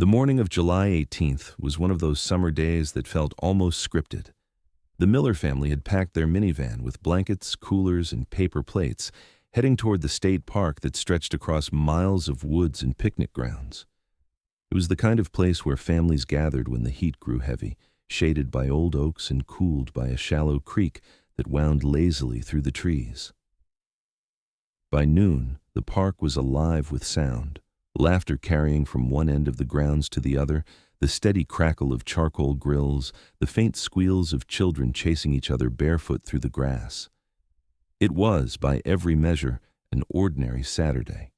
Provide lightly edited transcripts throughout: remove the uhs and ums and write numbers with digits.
The morning of July 18th was one of those summer days that felt almost scripted. The Miller family had packed their minivan with blankets, coolers, and paper plates, heading toward the state park that stretched across miles of woods and picnic grounds. It was the kind of place where families gathered when the heat grew heavy, shaded by old oaks and cooled by a shallow creek that wound lazily through the trees. By noon, the park was alive with sound, laughter carrying from one end of the grounds to the other, the steady crackle of charcoal grills, the faint squeals of children chasing each other barefoot through the grass. It was, by every measure, an ordinary Saturday.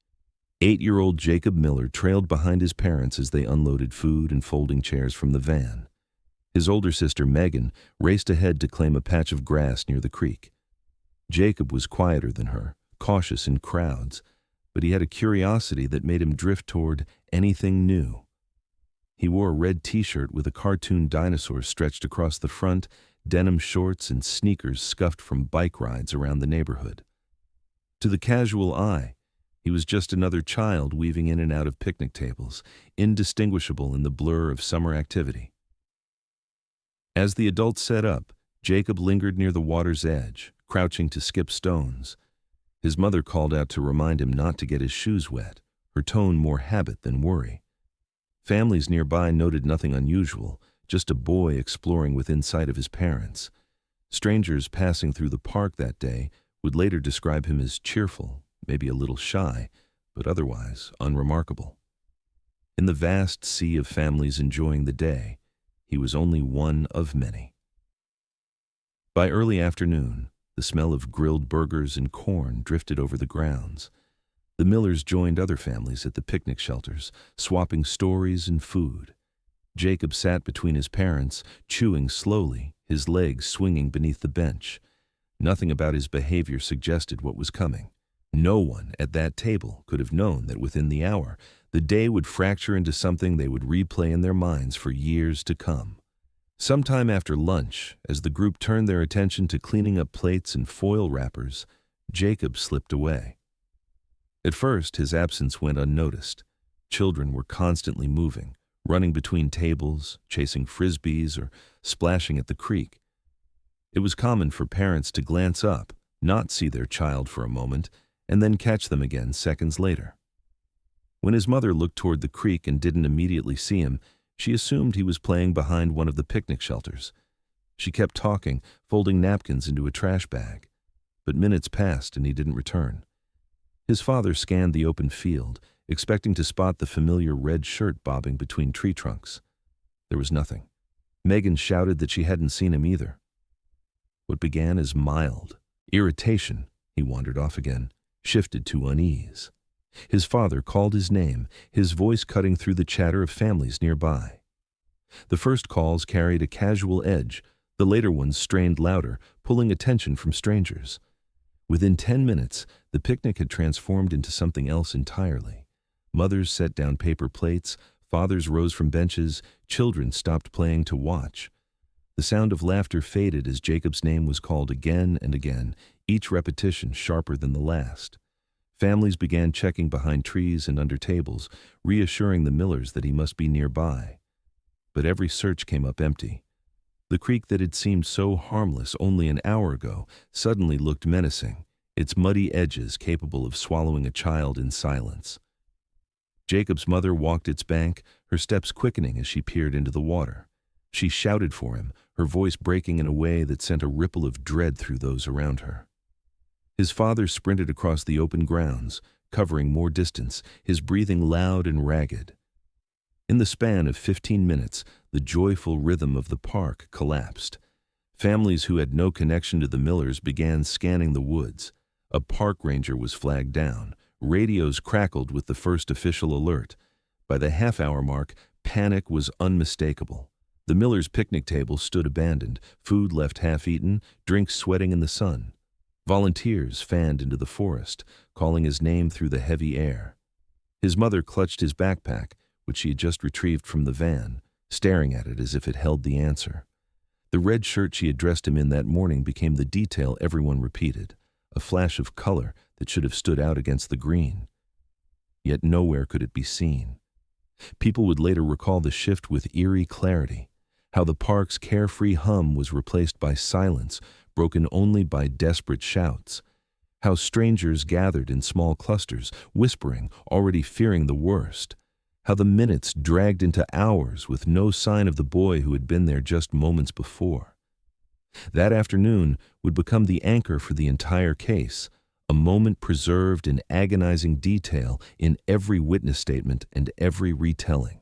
8-year-old Jacob Miller trailed behind his parents as they unloaded food and folding chairs from the van. His older sister, Megan, raced ahead to claim a patch of grass near the creek. Jacob was quieter than her, cautious in crowds, but he had a curiosity that made him drift toward anything new. He wore a red t-shirt with a cartoon dinosaur stretched across the front, denim shorts and sneakers scuffed from bike rides around the neighborhood. To the casual eye, he was just another child weaving in and out of picnic tables, indistinguishable in the blur of summer activity. As the adults set up, Jacob lingered near the water's edge, crouching to skip stones. His mother called out to remind him not to get his shoes wet, her tone more habit than worry. Families nearby noted nothing unusual, just a boy exploring within sight of his parents. Strangers passing through the park that day would later describe him as cheerful, maybe a little shy, but otherwise unremarkable. In the vast sea of families enjoying the day, he was only one of many. By early afternoon, the smell of grilled burgers and corn drifted over the grounds. The Millers joined other families at the picnic shelters, swapping stories and food. Jacob sat between his parents, chewing slowly, his legs swinging beneath the bench. Nothing about his behavior suggested what was coming. No one at that table could have known that within the hour, the day would fracture into something they would replay in their minds for years to come. Sometime after lunch, as the group turned their attention to cleaning up plates and foil wrappers, Jacob slipped away. At first, his absence went unnoticed. Children were constantly moving, running between tables, chasing frisbees, or splashing at the creek. It was common for parents to glance up, not see their child for a moment, and then catch them again seconds later. When his mother looked toward the creek and didn't immediately see him, she assumed he was playing behind one of the picnic shelters. She kept talking, folding napkins into a trash bag. But minutes passed and he didn't return. His father scanned the open field, expecting to spot the familiar red shirt bobbing between tree trunks. There was nothing. Megan shouted that she hadn't seen him either. What began as mild irritation, he wandered off again, shifted to unease. His father called his name, his voice cutting through the chatter of families nearby. The first calls carried a casual edge, the later ones strained louder, pulling attention from strangers. Within 10 minutes, the picnic had transformed into something else entirely. Mothers set down paper plates, fathers rose from benches, children stopped playing to watch. The sound of laughter faded as Jacob's name was called again and again, each repetition sharper than the last. Families began checking behind trees and under tables, reassuring the Millers that he must be nearby. But every search came up empty. The creek that had seemed so harmless only an hour ago suddenly looked menacing, its muddy edges capable of swallowing a child in silence. Jacob's mother walked its bank, her steps quickening as she peered into the water. She shouted for him, her voice breaking in a way that sent a ripple of dread through those around her. His father sprinted across the open grounds, covering more distance, his breathing loud and ragged. In the span of 15 minutes, the joyful rhythm of the park collapsed. Families who had no connection to the Millers began scanning the woods. A park ranger was flagged down. Radios crackled with the first official alert. By the half-hour mark, panic was unmistakable. The Millers' picnic table stood abandoned, food left half-eaten, drinks sweating in the sun. Volunteers fanned into the forest, calling his name through the heavy air. His mother clutched his backpack, which she had just retrieved from the van, staring at it as if it held the answer. The red shirt she had dressed him in that morning became the detail everyone repeated, a flash of color that should have stood out against the green. Yet nowhere could it be seen. People would later recall the shift with eerie clarity, how the park's carefree hum was replaced by silence, broken only by desperate shouts, how strangers gathered in small clusters, whispering, already fearing the worst, how the minutes dragged into hours with no sign of the boy who had been there just moments before. That afternoon would become the anchor for the entire case, a moment preserved in agonizing detail in every witness statement and every retelling.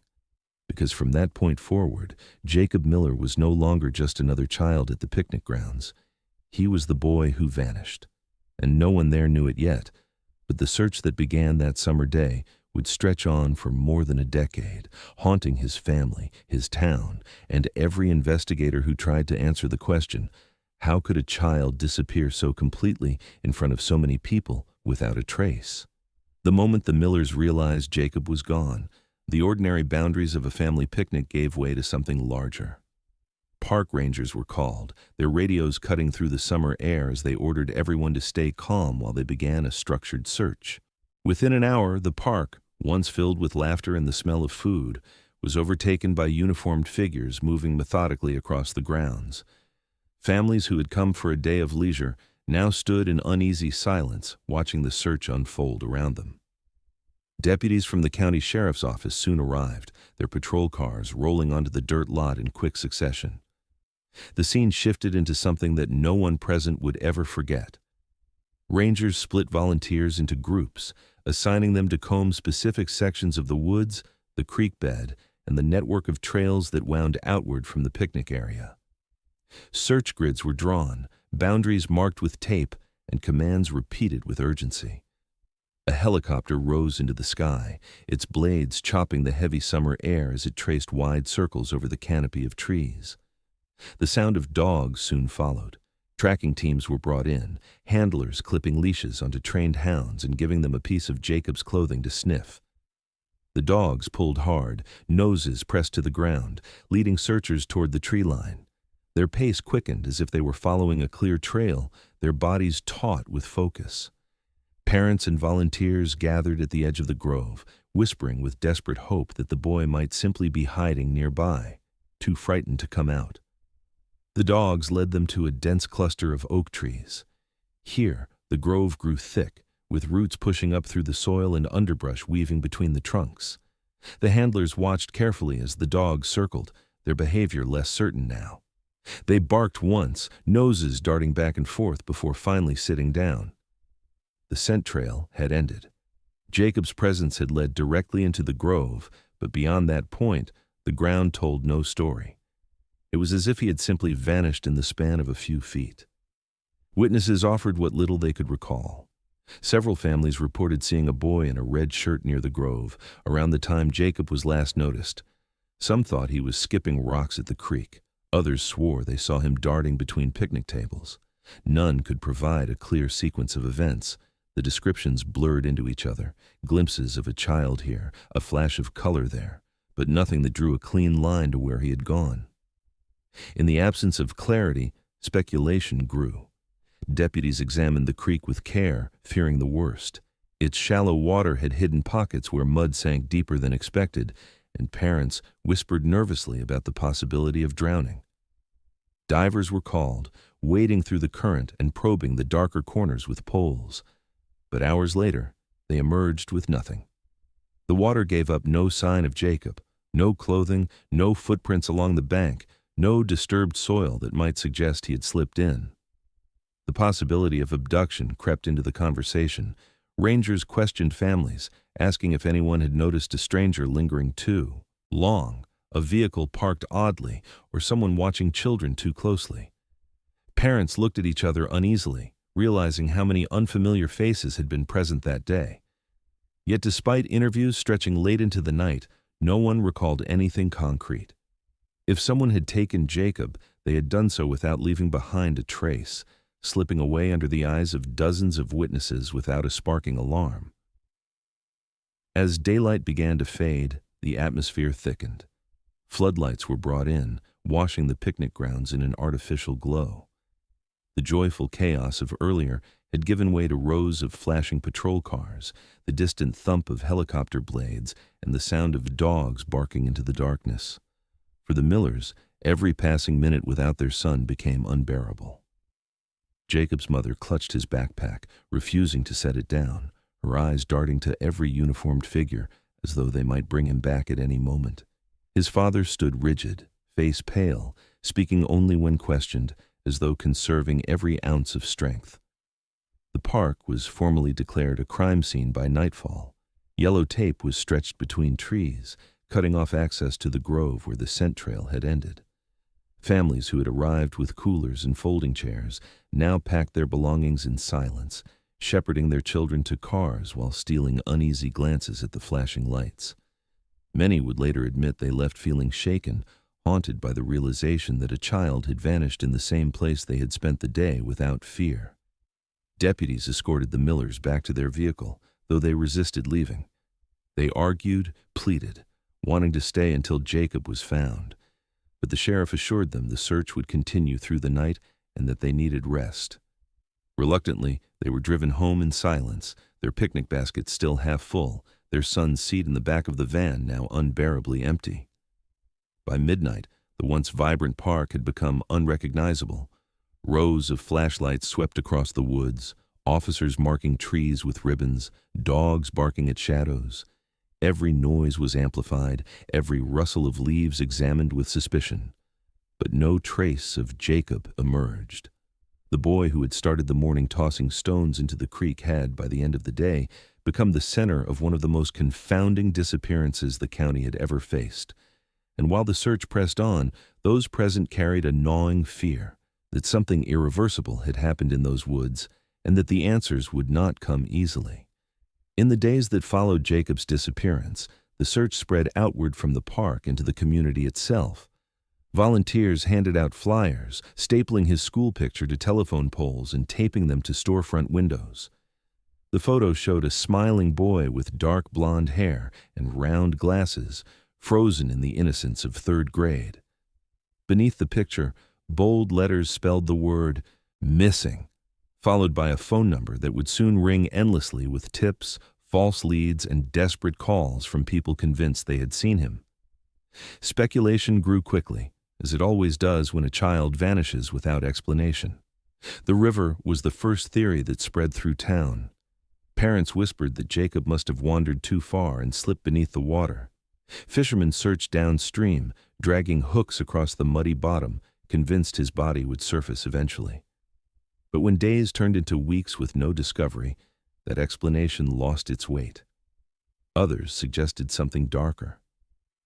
Because from that point forward, Jacob Miller was no longer just another child at the picnic grounds. He was the boy who vanished. And no one there knew it yet, but the search that began that summer day would stretch on for more than a decade, haunting his family, his town, and every investigator who tried to answer the question, how could a child disappear so completely in front of so many people without a trace? The moment the Millers realized Jacob was gone, the ordinary boundaries of a family picnic gave way to something larger. Park rangers were called, their radios cutting through the summer air as they ordered everyone to stay calm while they began a structured search. Within an hour, the park, once filled with laughter and the smell of food, was overtaken by uniformed figures moving methodically across the grounds. Families who had come for a day of leisure now stood in uneasy silence, watching the search unfold around them. Deputies from the county sheriff's office soon arrived, their patrol cars rolling onto the dirt lot in quick succession. The scene shifted into something that no one present would ever forget. Rangers split volunteers into groups, assigning them to comb specific sections of the woods, the creek bed, and the network of trails that wound outward from the picnic area. Search grids were drawn, boundaries marked with tape, and commands repeated with urgency. A helicopter rose into the sky, its blades chopping the heavy summer air as it traced wide circles over the canopy of trees. The sound of dogs soon followed. Tracking teams were brought in, handlers clipping leashes onto trained hounds and giving them a piece of Jacob's clothing to sniff. The dogs pulled hard, noses pressed to the ground, leading searchers toward the tree line. Their pace quickened as if they were following a clear trail, their bodies taut with focus. Parents and volunteers gathered at the edge of the grove, whispering with desperate hope that the boy might simply be hiding nearby, too frightened to come out. The dogs led them to a dense cluster of oak trees. Here, the grove grew thick, with roots pushing up through the soil and underbrush weaving between the trunks. The handlers watched carefully as the dogs circled, their behavior less certain now. They barked once, noses darting back and forth before finally sitting down. The scent trail had ended. Jacob's presence had led directly into the grove, but beyond that point, the ground told no story. It was as if he had simply vanished in the span of a few feet. Witnesses offered what little they could recall. Several families reported seeing a boy in a red shirt near the grove, around the time Jacob was last noticed. Some thought he was skipping rocks at the creek. Others swore they saw him darting between picnic tables. None could provide a clear sequence of events. The descriptions blurred into each other, glimpses of a child here, a flash of color there, but nothing that drew a clean line to where he had gone. In the absence of clarity, speculation grew. Deputies examined the creek with care, fearing the worst. Its shallow water had hidden pockets where mud sank deeper than expected, and parents whispered nervously about the possibility of drowning. Divers were called, wading through the current and probing the darker corners with poles. But hours later, they emerged with nothing. The water gave up no sign of Jacob, no clothing, no footprints along the bank, no disturbed soil that might suggest he had slipped in. The possibility of abduction crept into the conversation. Rangers questioned families, asking if anyone had noticed a stranger lingering too long, a vehicle parked oddly, or someone watching children too closely. Parents looked at each other uneasily, realizing how many unfamiliar faces had been present that day. Yet despite interviews stretching late into the night, no one recalled anything concrete. If someone had taken Jacob, they had done so without leaving behind a trace, slipping away under the eyes of dozens of witnesses without a sparking alarm. As daylight began to fade, the atmosphere thickened. Floodlights were brought in, washing the picnic grounds in an artificial glow. The joyful chaos of earlier had given way to rows of flashing patrol cars, the distant thump of helicopter blades, and the sound of dogs barking into the darkness. For the Millers, every passing minute without their son became unbearable. Jacob's mother clutched his backpack, refusing to set it down, her eyes darting to every uniformed figure, as though they might bring him back at any moment. His father stood rigid, face pale, speaking only when questioned, as though conserving every ounce of strength. The park was formally declared a crime scene by nightfall. Yellow tape was stretched between trees, cutting off access to the grove where the scent trail had ended. Families who had arrived with coolers and folding chairs now packed their belongings in silence, shepherding their children to cars while stealing uneasy glances at the flashing lights. Many would later admit they left feeling shaken, haunted by the realization that a child had vanished in the same place they had spent the day without fear. Deputies escorted the Millers back to their vehicle, though they resisted leaving. They argued, pleaded, wanting to stay until Jacob was found. But the sheriff assured them the search would continue through the night and that they needed rest. Reluctantly, they were driven home in silence, their picnic baskets still half full, their son's seat in the back of the van now unbearably empty. By midnight, the once vibrant park had become unrecognizable. Rows of flashlights swept across the woods, officers marking trees with ribbons, dogs barking at shadows. Every noise was amplified, every rustle of leaves examined with suspicion. But no trace of Jacob emerged. The boy who had started the morning tossing stones into the creek had, by the end of the day, become the center of one of the most confounding disappearances the county had ever faced. And while the search pressed on, those present carried a gnawing fear that something irreversible had happened in those woods and that the answers would not come easily. In the days that followed Jacob's disappearance, the search spread outward from the park into the community itself. Volunteers handed out flyers, stapling his school picture to telephone poles and taping them to storefront windows. The photo showed a smiling boy with dark blonde hair and round glasses, frozen in the innocence of third grade. Beneath the picture, bold letters spelled the word "missing," followed by a phone number that would soon ring endlessly with tips, false leads, and desperate calls from people convinced they had seen him. Speculation grew quickly, as it always does when a child vanishes without explanation. The river was the first theory that spread through town. Parents whispered that Jacob must have wandered too far and slipped beneath the water. Fishermen searched downstream, dragging hooks across the muddy bottom, convinced his body would surface eventually. But when days turned into weeks with no discovery, that explanation lost its weight. Others suggested something darker.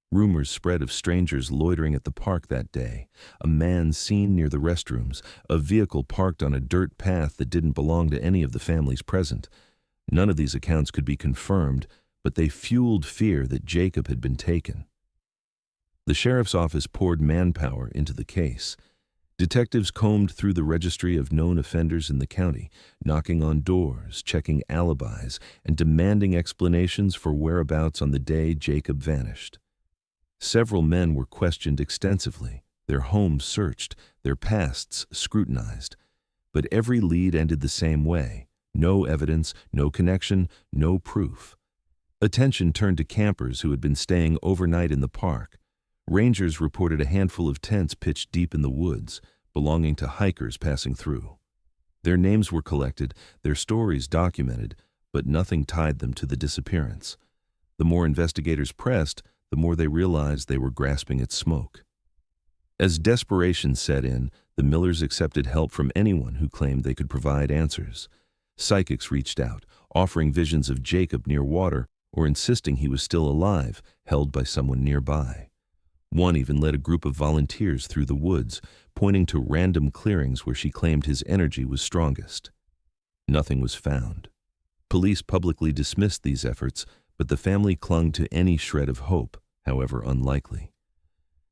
Rumors spread of strangers loitering at the park that day, a man seen near the restrooms, a vehicle parked on a dirt path that didn't belong to any of the families present. None of these accounts could be confirmed, but they fueled fear that Jacob had been taken. The sheriff's office poured manpower into the case. Detectives combed through the registry of known offenders in the county, knocking on doors, checking alibis, and demanding explanations for whereabouts on the day Jacob vanished. Several men were questioned extensively, their homes searched, their pasts scrutinized. But every lead ended the same way: no evidence, no connection, no proof. Attention turned to campers who had been staying overnight in the park. Rangers reported a handful of tents pitched deep in the woods, belonging to hikers passing through. Their names were collected, their stories documented, but nothing tied them to the disappearance. The more investigators pressed, the more they realized they were grasping at smoke. As desperation set in, the Millers accepted help from anyone who claimed they could provide answers. Psychics reached out, offering visions of Jacob near water or insisting he was still alive, held by someone nearby. One even led a group of volunteers through the woods, pointing to random clearings where she claimed his energy was strongest. Nothing was found. Police publicly dismissed these efforts, but the family clung to any shred of hope, however unlikely.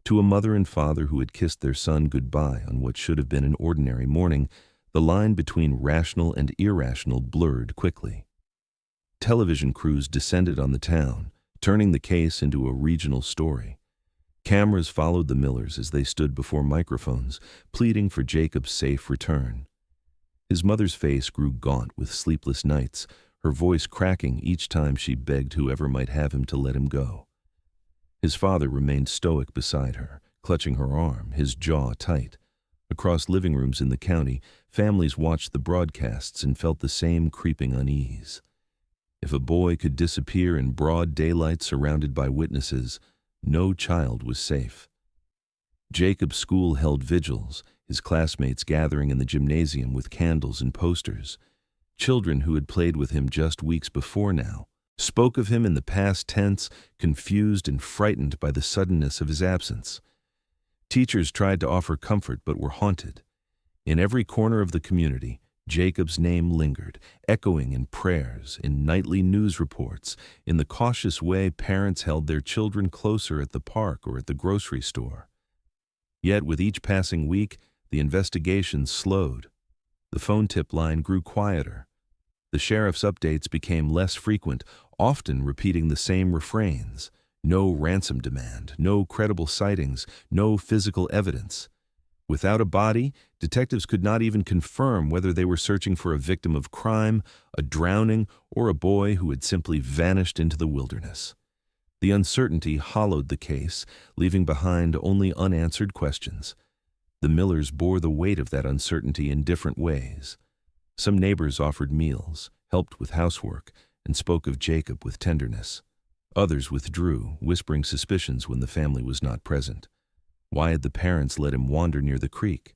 To a mother and father who had kissed their son goodbye on what should have been an ordinary morning, the line between rational and irrational blurred quickly. Television crews descended on the town, turning the case into a regional story. Cameras followed the Millers as they stood before microphones, pleading for Jacob's safe return. His mother's face grew gaunt with sleepless nights, her voice cracking each time she begged whoever might have him to let him go. His father remained stoic beside her, clutching her arm, his jaw tight. Across living rooms in the county, families watched the broadcasts and felt the same creeping unease. If a boy could disappear in broad daylight surrounded by witnesses, no child was safe. Jacob's school held vigils, his classmates gathering in the gymnasium with candles and posters. Children who had played with him just weeks before now spoke of him in the past tense, confused and frightened by the suddenness of his absence. Teachers tried to offer comfort but were haunted. In every corner of the community, Jacob's name lingered, echoing in prayers, in nightly news reports, in the cautious way parents held their children closer at the park or at the grocery store. Yet with each passing week, the investigation slowed. The phone tip line grew quieter. The sheriff's updates became less frequent, often repeating the same refrains. No ransom demand, no credible sightings, no physical evidence. Without a body, detectives could not even confirm whether they were searching for a victim of crime, a drowning, or a boy who had simply vanished into the wilderness. The uncertainty hollowed the case, leaving behind only unanswered questions. The Millers bore the weight of that uncertainty in different ways. Some neighbors offered meals, helped with housework, and spoke of Jacob with tenderness. Others withdrew, whispering suspicions when the family was not present. Why had the parents let him wander near the creek?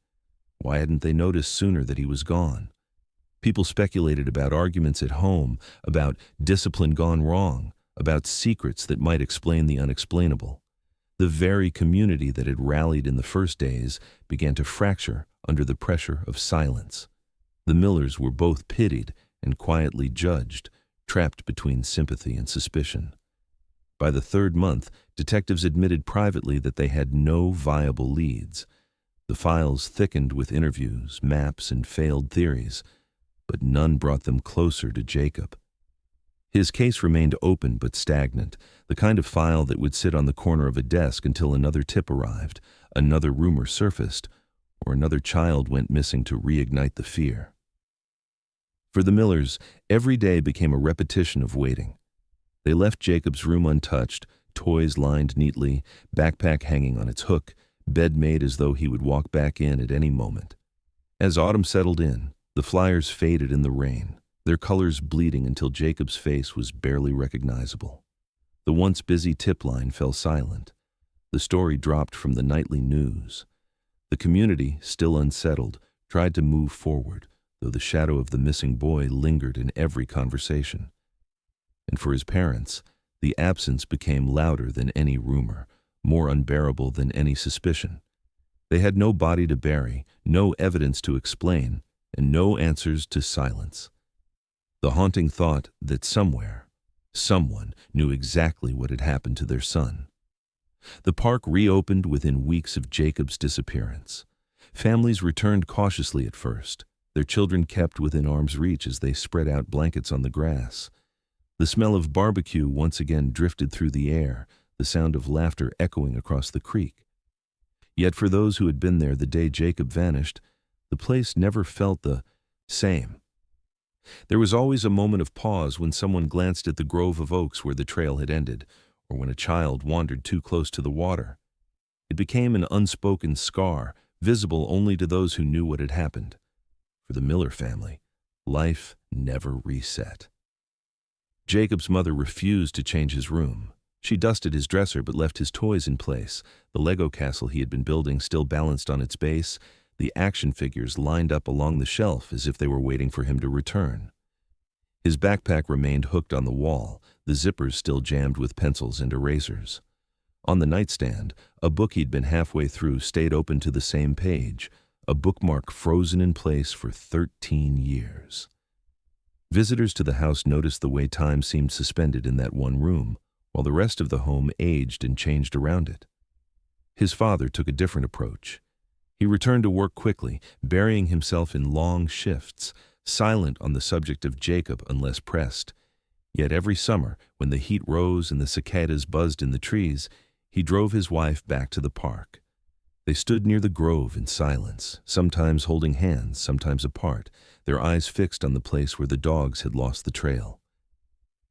Why hadn't they noticed sooner that he was gone? People speculated about arguments at home, about discipline gone wrong, about secrets that might explain the unexplainable. The very community that had rallied in the first days began to fracture under the pressure of silence. The Millers were both pitied and quietly judged, trapped between sympathy and suspicion. By the third month, detectives admitted privately that they had no viable leads. The files thickened with interviews, maps, and failed theories, but none brought them closer to Jacob. His case remained open but stagnant, the kind of file that would sit on the corner of a desk until another tip arrived, another rumor surfaced, or another child went missing to reignite the fear. For the Millers, every day became a repetition of waiting. They left Jacob's room untouched, toys lined neatly, backpack hanging on its hook, bed made as though he would walk back in at any moment. As autumn settled in, the flyers faded in the rain, their colors bleeding until Jacob's face was barely recognizable. The once busy tip line fell silent. The story dropped from the nightly news. The community, still unsettled, tried to move forward, though the shadow of the missing boy lingered in every conversation. And for his parents, the absence became louder than any rumor, more unbearable than any suspicion. They had no body to bury, no evidence to explain, and no answers to silence. The haunting thought that somewhere, someone knew exactly what had happened to their son. The park reopened within weeks of Jacob's disappearance. Families returned cautiously at first, their children kept within arm's reach as they spread out blankets on the grass. The smell of barbecue once again drifted through the air, the sound of laughter echoing across the creek. Yet for those who had been there the day Jacob vanished, the place never felt the same. There was always a moment of pause when someone glanced at the grove of oaks where the trail had ended, or when a child wandered too close to the water. It became an unspoken scar, visible only to those who knew what had happened. For the Miller family, life never reset. Jacob's mother refused to change his room. She dusted his dresser but left his toys in place, the Lego castle he had been building still balanced on its base, the action figures lined up along the shelf as if they were waiting for him to return. His backpack remained hooked on the wall, the zippers still jammed with pencils and erasers. On the nightstand, a book he'd been halfway through stayed open to the same page, a bookmark frozen in place for 13 years. Visitors to the house noticed the way time seemed suspended in that one room, while the rest of the home aged and changed around it. His father took a different approach. He returned to work quickly, burying himself in long shifts, silent on the subject of Jacob unless pressed. Yet every summer, when the heat rose and the cicadas buzzed in the trees, he drove his wife back to the park. They stood near the grove in silence, sometimes holding hands, sometimes apart, their eyes fixed on the place where the dogs had lost the trail.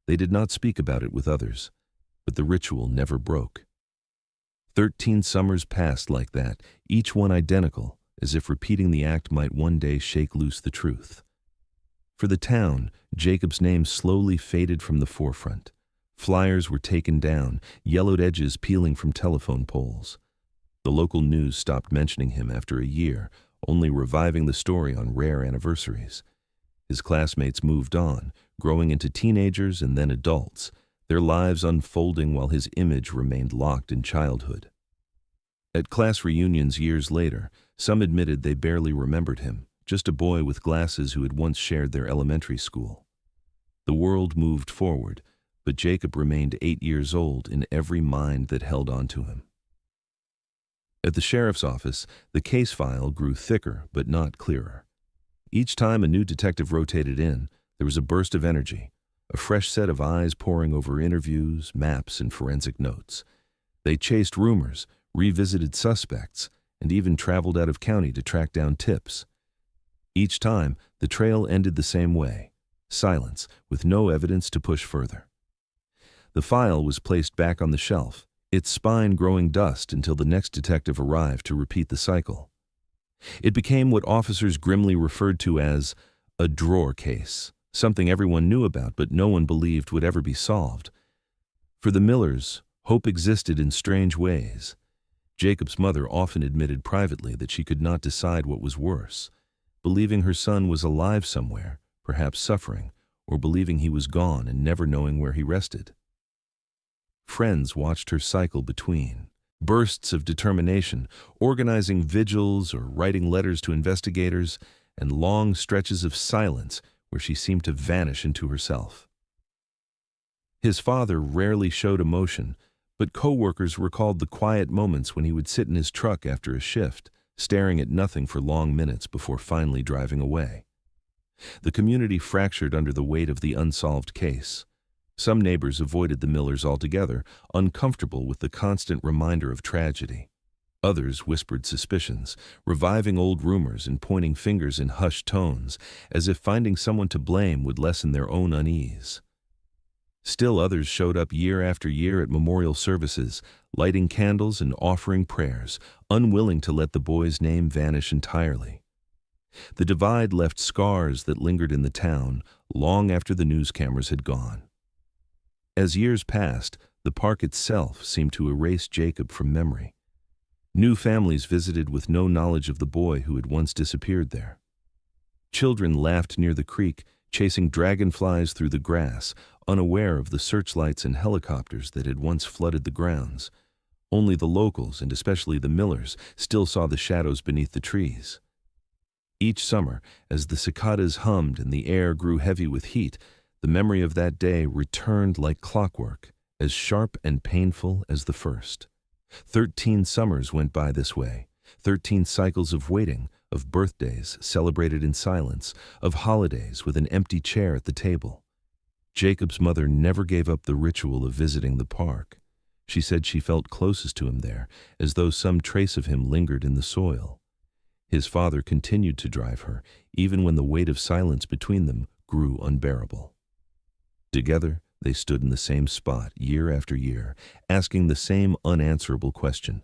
They did not speak about it with others, but the ritual never broke. 13 summers passed like that, each one identical, as if repeating the act might one day shake loose the truth. For the town, Jacob's name slowly faded from the forefront. Flyers were taken down, yellowed edges peeling from telephone poles. The local news stopped mentioning him after a year, only reviving the story on rare anniversaries. His classmates moved on, growing into teenagers and then adults, their lives unfolding while his image remained locked in childhood. At class reunions years later, some admitted they barely remembered him, just a boy with glasses who had once shared their elementary school. The world moved forward, but Jacob remained 8 years old in every mind that held on to him. At the sheriff's office, the case file grew thicker but not clearer. Each time a new detective rotated in, there was a burst of energy, a fresh set of eyes poring over interviews, maps, and forensic notes. They chased rumors, revisited suspects, and even traveled out of county to track down tips. Each time, the trail ended the same way: silence, with no evidence to push further. The file was placed back on the shelf, its spine growing dust until the next detective arrived to repeat the cycle. It became what officers grimly referred to as a drawer case, something everyone knew about but no one believed would ever be solved. For the Millers, hope existed in strange ways. Jacob's mother often admitted privately that she could not decide what was worse: believing her son was alive somewhere, perhaps suffering, or believing he was gone and never knowing where he rested. Friends watched her cycle between bursts of determination, organizing vigils or writing letters to investigators, and long stretches of silence where she seemed to vanish into herself. His father rarely showed emotion, but co-workers recalled the quiet moments when he would sit in his truck after a shift, staring at nothing for long minutes before finally driving away. The community fractured under the weight of the unsolved case. Some neighbors avoided the Millers altogether, uncomfortable with the constant reminder of tragedy. Others whispered suspicions, reviving old rumors and pointing fingers in hushed tones, as if finding someone to blame would lessen their own unease. Still others showed up year after year at memorial services, lighting candles and offering prayers, unwilling to let the boy's name vanish entirely. The divide left scars that lingered in the town long after the news cameras had gone. As years passed, the park itself seemed to erase Jacob from memory. New families visited with no knowledge of the boy who had once disappeared there. Children laughed near the creek, chasing dragonflies through the grass, unaware of the searchlights and helicopters that had once flooded the grounds. Only the locals, and especially the Millers, still saw the shadows beneath the trees. Each summer, as the cicadas hummed and the air grew heavy with heat, the memory of that day returned like clockwork, as sharp and painful as the first. 13 summers went by this way, 13 cycles of waiting, of birthdays celebrated in silence, of holidays with an empty chair at the table. Jacob's mother never gave up the ritual of visiting the park. She said she felt closest to him there, as though some trace of him lingered in the soil. His father continued to drive her, even when the weight of silence between them grew unbearable. Together, they stood in the same spot year after year, asking the same unanswerable question: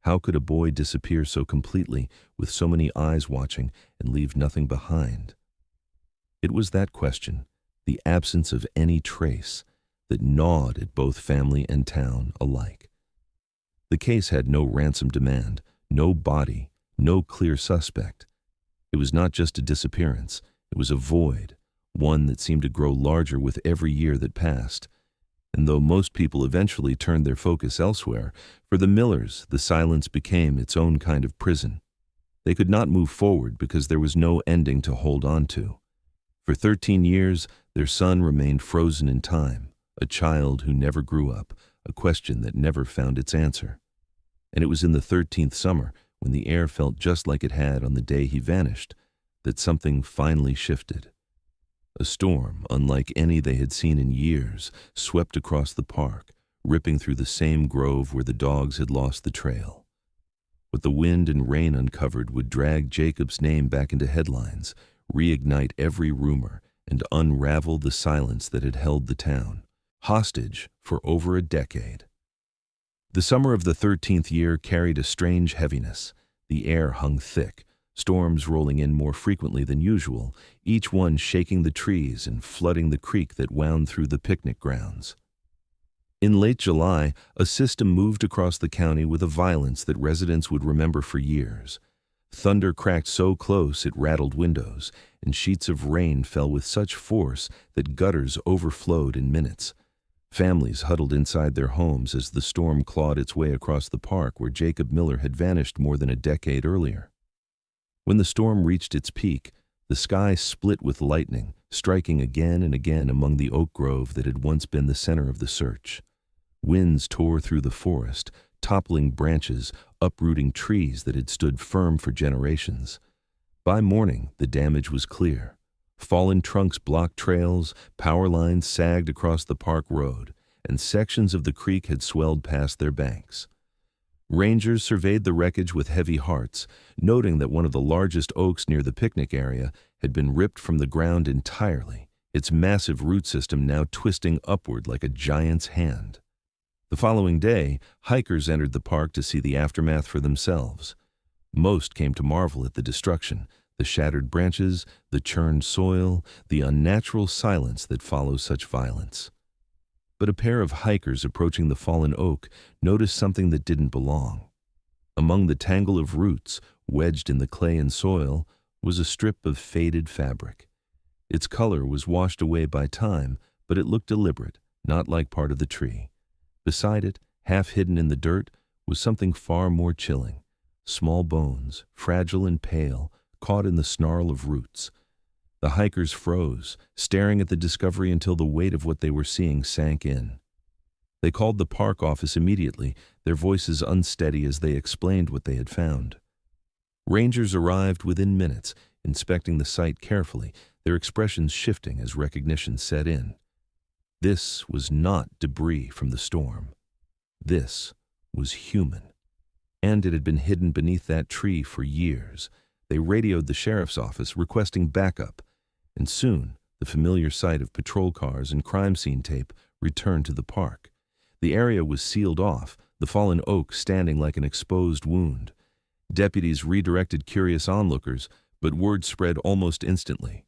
how could a boy disappear so completely, with so many eyes watching, and leave nothing behind? It was that question, the absence of any trace, that gnawed at both family and town alike. The case had no ransom demand, no body, no clear suspect. It was not just a disappearance, it was a void, one that seemed to grow larger with every year that passed. And though most people eventually turned their focus elsewhere, for the Millers, the silence became its own kind of prison. They could not move forward because there was no ending to hold on to. For 13 years, their son remained frozen in time, a child who never grew up, a question that never found its answer. And it was in the 13th summer, when the air felt just like it had on the day he vanished, that something finally shifted. A storm, unlike any they had seen in years, swept across the park, ripping through the same grove where the dogs had lost the trail. What the wind and rain uncovered would drag Jacob's name back into headlines, reignite every rumor, and unravel the silence that had held the town hostage for over a decade. The summer of the 13th year carried a strange heaviness. The air hung thick, storms rolling in more frequently than usual, each one shaking the trees and flooding the creek that wound through the picnic grounds. In late July, a system moved across the county with a violence that residents would remember for years. Thunder cracked so close it rattled windows, and sheets of rain fell with such force that gutters overflowed in minutes. Families huddled inside their homes as the storm clawed its way across the park where Jacob Miller had vanished more than a decade earlier. When the storm reached its peak, the sky split with lightning, striking again and again among the oak grove that had once been the center of the search. Winds tore through the forest, toppling branches, uprooting trees that had stood firm for generations. By morning, the damage was clear. Fallen trunks blocked trails, power lines sagged across the park road, and sections of the creek had swelled past their banks. Rangers surveyed the wreckage with heavy hearts, noting that one of the largest oaks near the picnic area had been ripped from the ground entirely, its massive root system now twisting upward like a giant's hand. The following day, hikers entered the park to see the aftermath for themselves. Most came to marvel at the destruction, the shattered branches, the churned soil, the unnatural silence that follows such violence. But a pair of hikers approaching the fallen oak noticed something that didn't belong. Among the tangle of roots, wedged in the clay and soil, was a strip of faded fabric. Its color was washed away by time, but it looked deliberate, not like part of the tree. Beside it, half hidden in the dirt, was something far more chilling. Small bones, fragile and pale, caught in the snarl of roots. The hikers froze, staring at the discovery until the weight of what they were seeing sank in. They called the park office immediately, their voices unsteady as they explained what they had found. Rangers arrived within minutes, inspecting the site carefully, their expressions shifting as recognition set in. This was not debris from the storm. This was human. And it had been hidden beneath that tree for years. They radioed the sheriff's office requesting backup, and soon the familiar sight of patrol cars and crime scene tape returned to the park. The area was sealed off, the fallen oak standing like an exposed wound. Deputies redirected curious onlookers, but word spread almost instantly.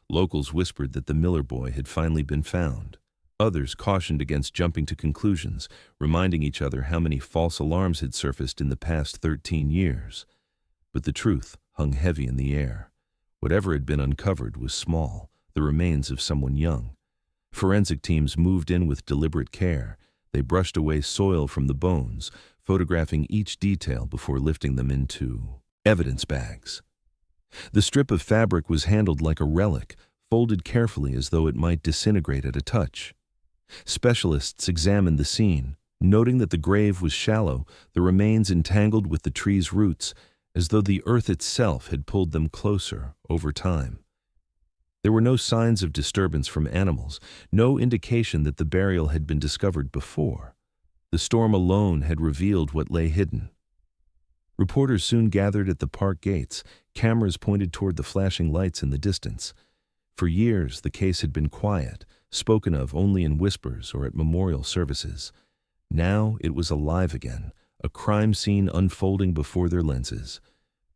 Locals whispered that the Miller boy had finally been found. Others cautioned against jumping to conclusions, reminding each other how many false alarms had surfaced in the past 13 years. But the truth hung heavy in the air. Whatever had been uncovered was small, the remains of someone young. Forensic teams moved in with deliberate care. They brushed away soil from the bones, photographing each detail before lifting them into evidence bags. The strip of fabric was handled like a relic, folded carefully as though it might disintegrate at a touch. Specialists examined the scene, noting that the grave was shallow, the remains entangled with the tree's roots, as though the earth itself had pulled them closer over time. There were no signs of disturbance from animals, no indication that the burial had been discovered before. The storm alone had revealed what lay hidden. Reporters soon gathered at the park gates, cameras pointed toward the flashing lights in the distance. For years, the case had been quiet, spoken of only in whispers or at memorial services. Now it was alive again, a crime scene unfolding before their lenses.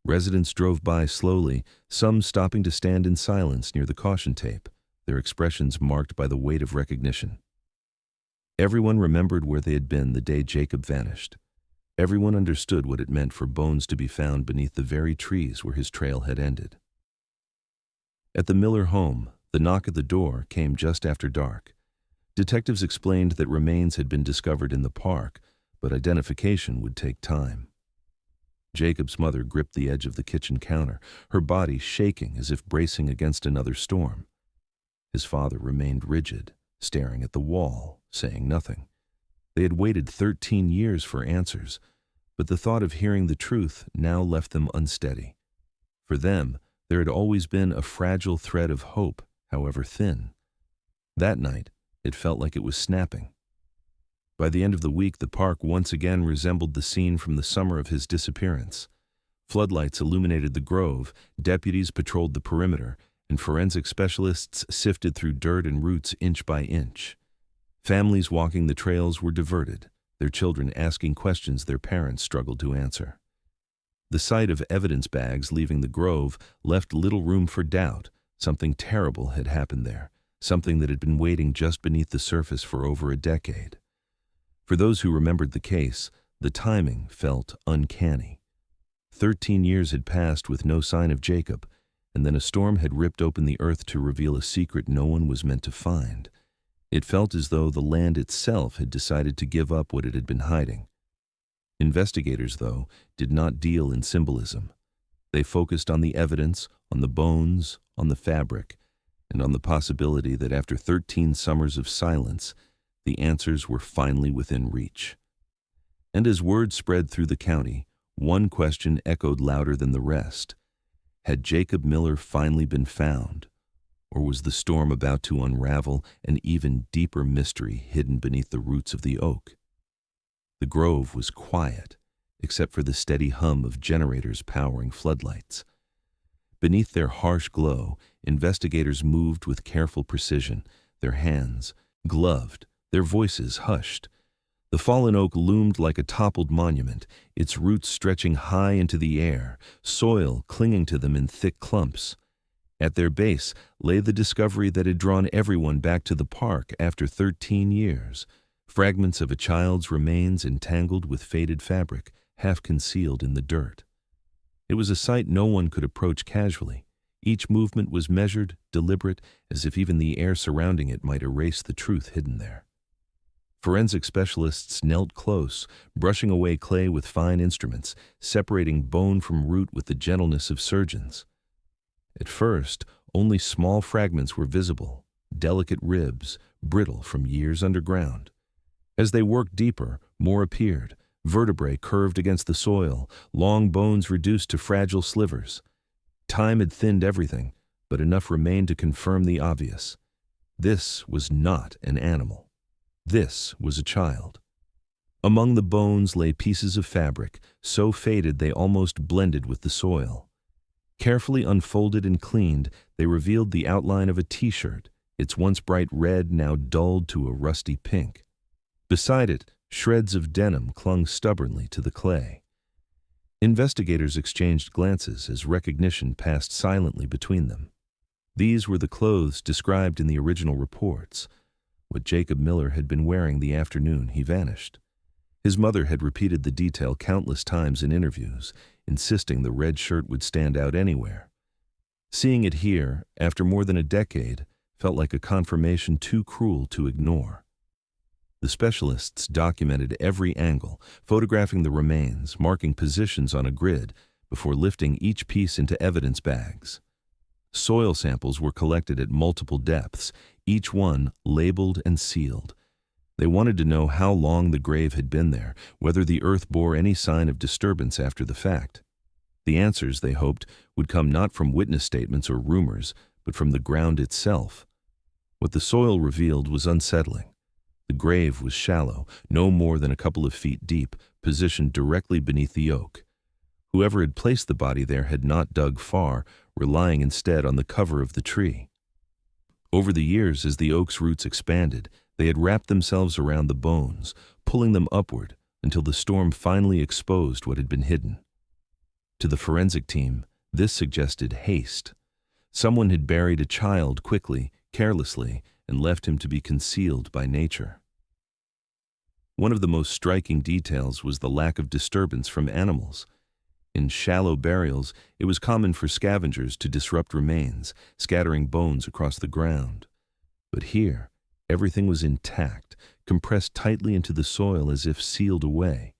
Residents drove by slowly, some stopping to stand in silence near the caution tape, their expressions marked by the weight of recognition. Everyone remembered where they had been the day Jacob vanished. Everyone understood what it meant for bones to be found beneath the very trees where his trail had ended. At the Miller home, the knock at the door came just after dark. Detectives explained that remains had been discovered in the park, but identification would take time. Jacob's mother gripped the edge of the kitchen counter, her body shaking as if bracing against another storm. His father remained rigid, staring at the wall, saying nothing. They had waited 13 years for answers, but the thought of hearing the truth now left them unsteady. For them, there had always been a fragile thread of hope, however thin. That night, it felt like it was snapping. By the end of the week, the park once again resembled the scene from the summer of his disappearance. Floodlights illuminated the grove, deputies patrolled the perimeter, and forensic specialists sifted through dirt and roots inch by inch. Families walking the trails were diverted, their children asking questions their parents struggled to answer. The sight of evidence bags leaving the grove left little room for doubt. Something terrible had happened there, something that had been waiting just beneath the surface for over a decade. For those who remembered the case, the timing felt uncanny. 13 years had passed with no sign of Jacob, and then a storm had ripped open the earth to reveal a secret no one was meant to find. It felt as though the land itself had decided to give up what it had been hiding. Investigators, though, did not deal in symbolism. They focused on the evidence, on the bones, on the fabric, and on the possibility that after 13 summers of silence, the answers were finally within reach. And as word spread through the county, one question echoed louder than the rest. Had Jacob Miller finally been found? Or was the storm about to unravel an even deeper mystery hidden beneath the roots of the oak? The grove was quiet, except for the steady hum of generators powering floodlights. Beneath their harsh glow, investigators moved with careful precision, their hands gloved, their voices hushed. The fallen oak loomed like a toppled monument, its roots stretching high into the air, soil clinging to them in thick clumps. At their base lay the discovery that had drawn everyone back to the park after 13 years. Fragments of a child's remains entangled with faded fabric, half concealed in the dirt. It was a sight no one could approach casually. Each movement was measured, deliberate, as if even the air surrounding it might erase the truth hidden there. Forensic specialists knelt close, brushing away clay with fine instruments, separating bone from root with the gentleness of surgeons. At first, only small fragments were visible, delicate ribs, brittle from years underground. As they worked deeper, more appeared, vertebrae curved against the soil, long bones reduced to fragile slivers. Time had thinned everything, but enough remained to confirm the obvious. This was not an animal. This was a child. Among the bones lay pieces of fabric, so faded they almost blended with the soil. Carefully unfolded and cleaned, they revealed the outline of a t-shirt, its once bright red now dulled to a rusty pink. Beside it, shreds of denim clung stubbornly to the clay. Investigators exchanged glances as recognition passed silently between them. These were the clothes described in the original reports, what Jacob Miller had been wearing the afternoon he vanished. His mother had repeated the detail countless times in interviews, insisting the red shirt would stand out anywhere. Seeing it here, after more than a decade, felt like a confirmation too cruel to ignore. The specialists documented every angle, photographing the remains, marking positions on a grid, before lifting each piece into evidence bags. Soil samples were collected at multiple depths, each one labeled and sealed. They wanted to know how long the grave had been there, whether the earth bore any sign of disturbance after the fact. The answers, they hoped, would come not from witness statements or rumors, but from the ground itself. What the soil revealed was unsettling. The grave was shallow, no more than a couple of feet deep, positioned directly beneath the oak. Whoever had placed the body there had not dug far, relying instead on the cover of the tree. Over the years, as the oak's roots expanded, they had wrapped themselves around the bones, pulling them upward until the storm finally exposed what had been hidden. To the forensic team, this suggested haste. Someone had buried a child quickly, carelessly, and left him to be concealed by nature. One of the most striking details was the lack of disturbance from animals. In shallow burials, it was common for scavengers to disrupt remains, scattering bones across the ground. But here, everything was intact, compressed tightly into the soil as if sealed away.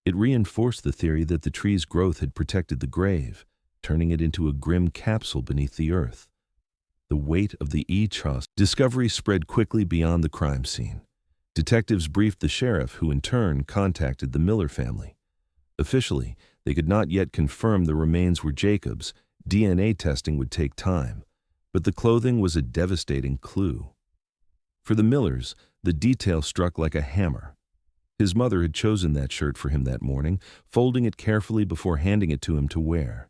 It reinforced the theory that the tree's growth had protected the grave, turning it into a grim capsule beneath the earth. The weight of the ECHOS discovery spread quickly beyond the crime scene. Detectives briefed the sheriff, who in turn contacted the Miller family. Officially, they could not yet confirm the remains were Jacob's. DNA testing would take time, but the clothing was a devastating clue. For the Millers, the detail struck like a hammer. His mother had chosen that shirt for him that morning, folding it carefully before handing it to him to wear.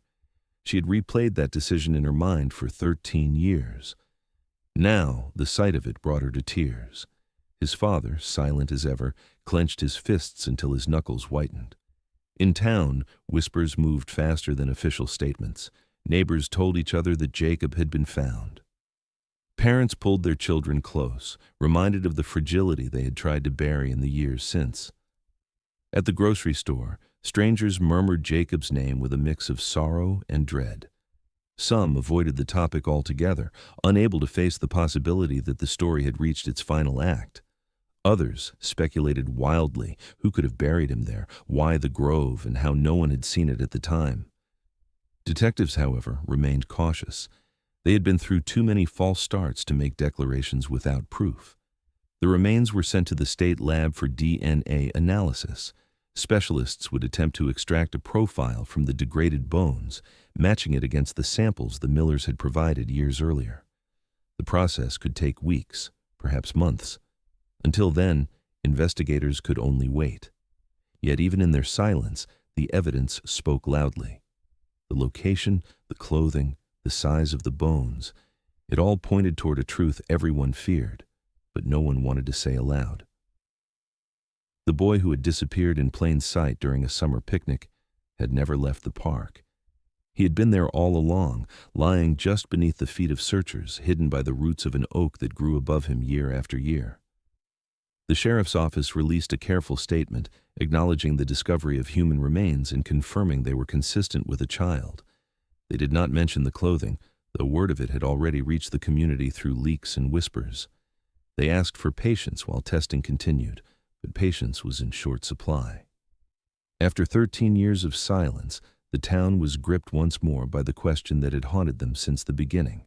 She had replayed that decision in her mind for 13 years. Now, the sight of it brought her to tears. His father, silent as ever, clenched his fists until his knuckles whitened. In town, whispers moved faster than official statements. Neighbors told each other that Jacob had been found. Parents pulled their children close, reminded of the fragility they had tried to bury in the years since. At the grocery store, strangers murmured Jacob's name with a mix of sorrow and dread. Some avoided the topic altogether, unable to face the possibility that the story had reached its final act. Others speculated wildly who could have buried him there, why the grove, and how no one had seen it at the time. Detectives, however, remained cautious. They had been through too many false starts to make declarations without proof. The remains were sent to the state lab for DNA analysis. Specialists would attempt to extract a profile from the degraded bones, matching it against the samples the Millers had provided years earlier. The process could take weeks, perhaps months. Until then, investigators could only wait. Yet even in their silence, the evidence spoke loudly. The location, the clothing, the size of the bones, it all pointed toward a truth everyone feared, but no one wanted to say aloud. The boy who had disappeared in plain sight during a summer picnic had never left the park. He had been there all along, lying just beneath the feet of searchers, hidden by the roots of an oak that grew above him year after year. The sheriff's office released a careful statement, acknowledging the discovery of human remains and confirming they were consistent with a child. They did not mention the clothing, though word of it had already reached the community through leaks and whispers. They asked for patience while testing continued, but patience was in short supply. After 13 years of silence, the town was gripped once more by the question that had haunted them since the beginning.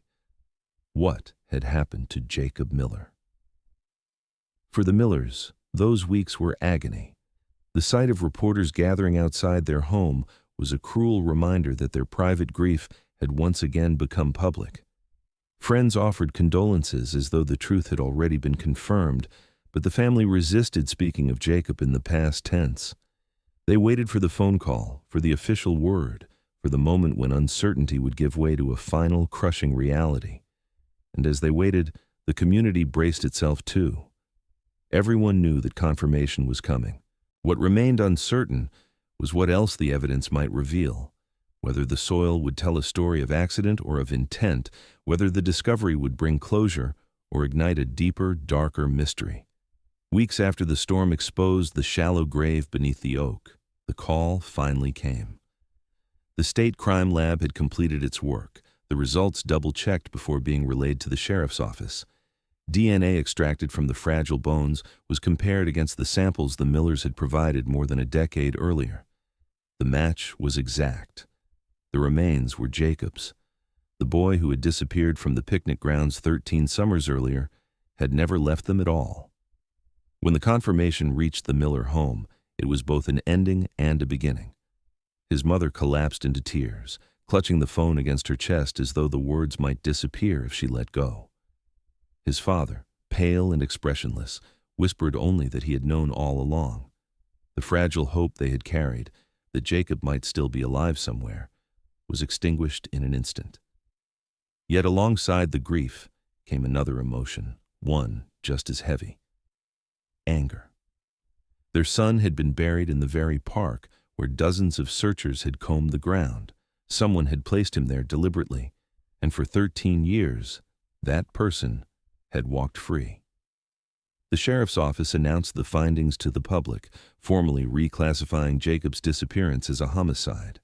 What had happened to Jacob Miller? For the Millers, those weeks were agony. The sight of reporters gathering outside their home was a cruel reminder that their private grief had once again become public. Friends offered condolences as though the truth had already been confirmed, but the family resisted speaking of Jacob in the past tense. They waited for the phone call, for the official word, for the moment when uncertainty would give way to a final, crushing reality. And as they waited, the community braced itself too. Everyone knew that confirmation was coming. What remained uncertain was what else the evidence might reveal, whether the soil would tell a story of accident or of intent, whether the discovery would bring closure or ignite a deeper, darker mystery. Weeks after the storm exposed the shallow grave beneath the oak, the call finally came. The state crime lab had completed its work, the results double-checked before being relayed to the sheriff's office. DNA extracted from the fragile bones was compared against the samples the Millers had provided more than a decade earlier. The match was exact. The remains were Jacob's. The boy who had disappeared from the picnic grounds 13 summers earlier had never left them at all. When the confirmation reached the Miller home, it was both an ending and a beginning. His mother collapsed into tears, clutching the phone against her chest as though the words might disappear if she let go. His father, pale and expressionless, whispered only that he had known all along. The fragile hope they had carried, that Jacob might still be alive somewhere, was extinguished in an instant. Yet alongside the grief came another emotion, one just as heavy: anger. Their son had been buried in the very park where dozens of searchers had combed the ground. Someone had placed him there deliberately, and for 13 years, that person had walked free. The sheriff's office announced the findings to the public, formally reclassifying Jacob's disappearance as a homicide.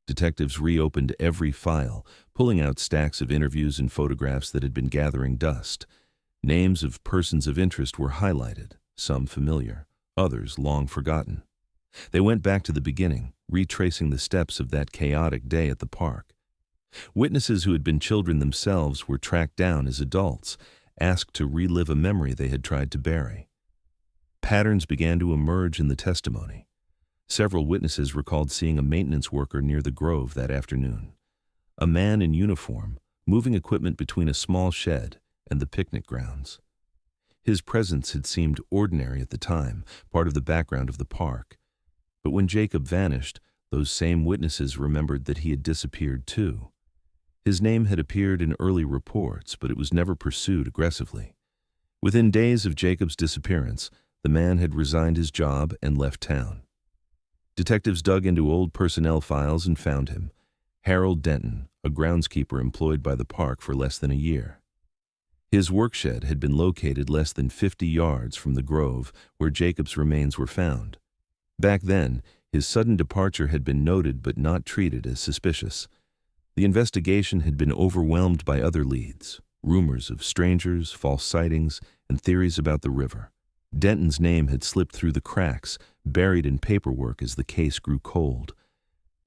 Detectives reopened every file, pulling out stacks of interviews and photographs that had been gathering dust. Names of persons of interest were highlighted, some familiar, others long forgotten. They went back to the beginning, retracing the steps of that chaotic day at the park. Witnesses who had been children themselves were tracked down as adults, asked to relive a memory they had tried to bury. Patterns began to emerge in the testimony. Several witnesses recalled seeing a maintenance worker near the grove that afternoon. A man in uniform, moving equipment between a small shed and the picnic grounds. His presence had seemed ordinary at the time, part of the background of the park. But when Jacob vanished, those same witnesses remembered that he had disappeared too. His name had appeared in early reports, but it was never pursued aggressively. Within days of Jacob's disappearance, the man had resigned his job and left town. Detectives dug into old personnel files and found him, Harold Denton, a groundskeeper employed by the park for less than a year. His workshed had been located less than 50 yards from the grove where Jacob's remains were found. Back then, his sudden departure had been noted but not treated as suspicious. The investigation had been overwhelmed by other leads, rumors of strangers, false sightings, and theories about the river. Denton's name had slipped through the cracks, buried in paperwork as the case grew cold.